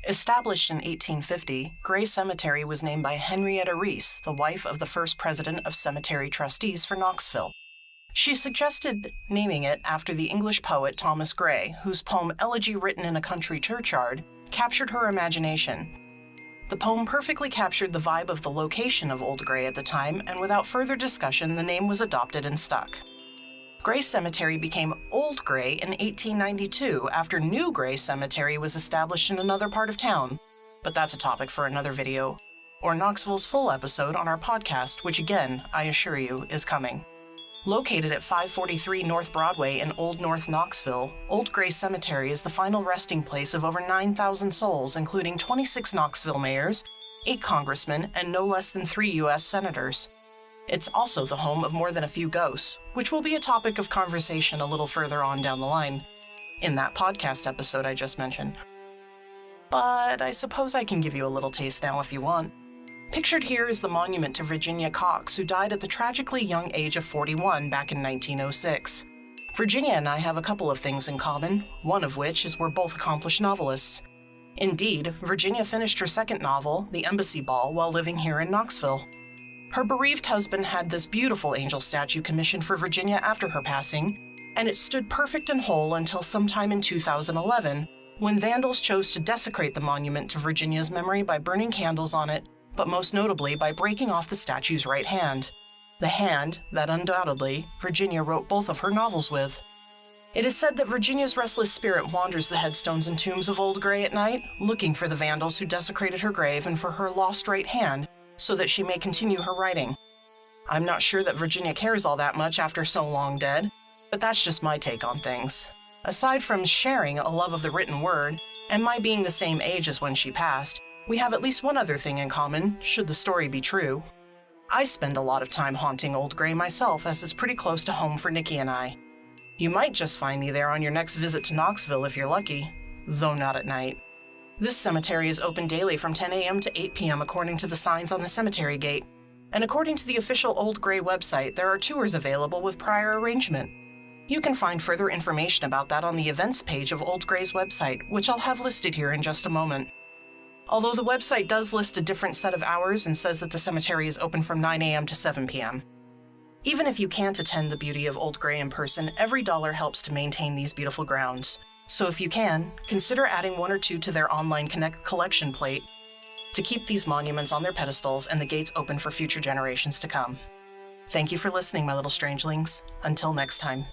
Established in 1850, Gray Cemetery was named by Henrietta Reese, the wife of the first president of cemetery trustees for Knoxville. She suggested naming it after the English poet Thomas Gray, whose poem Elegy Written in a Country Churchyard captured her imagination. The poem perfectly captured the vibe of the location of Old Gray at the time, and without further discussion, the name was adopted and stuck. Gray Cemetery became Old Gray in 1892 after New Gray Cemetery was established in another part of town, but that's a topic for another video, or Knoxville's full episode on our podcast, which again, I assure you, is coming. Located at 543 North Broadway in Old North Knoxville, Old Gray Cemetery is the final resting place of over 9,000 souls, including 26 Knoxville mayors, 8 congressmen, and no less than 3 U.S. senators. It's also the home of more than a few ghosts, which will be a topic of conversation a little further on down the line, in that podcast episode I just mentioned. But I suppose I can give you a little taste now if you want. Pictured here is the monument to Virginia Cox, who died at the tragically young age of 41 back in 1906. Virginia and I have a couple of things in common, one of which is we're both accomplished novelists. Indeed, Virginia finished her second novel, The Embassy Ball, while living here in Knoxville. Her bereaved husband had this beautiful angel statue commissioned for Virginia after her passing, and it stood perfect and whole until sometime in 2011, when vandals chose to desecrate the monument to Virginia's memory by burning candles on it, but most notably by breaking off the statue's right hand, the hand that undoubtedly Virginia wrote both of her novels with. It is said that Virginia's restless spirit wanders the headstones and tombs of Old Gray at night, looking for the vandals who desecrated her grave and for her lost right hand, so that she may continue her writing. I'm not sure that Virginia cares all that much after so long dead, but that's just my take on things. Aside from sharing a love of the written word, and my being the same age as when she passed, we have at least one other thing in common, should the story be true. I spend a lot of time haunting Old Gray myself, as it's pretty close to home for Nikki and I. You might just find me there on your next visit to Knoxville if you're lucky, though not at night. This cemetery is open daily from 10 a.m. to 8 p.m. according to the signs on the cemetery gate, and according to the official Old Gray website, there are tours available with prior arrangement. You can find further information about that on the events page of Old Gray's website, which I'll have listed here in just a moment. Although the website does list a different set of hours and says that the cemetery is open from 9 a.m. to 7 p.m. Even if you can't attend the beauty of Old Gray in person, every dollar helps to maintain these beautiful grounds. So if you can, consider adding 1 or 2 to their online collection plate to keep these monuments on their pedestals and the gates open for future generations to come. Thank you for listening, my little strangelings. Until next time.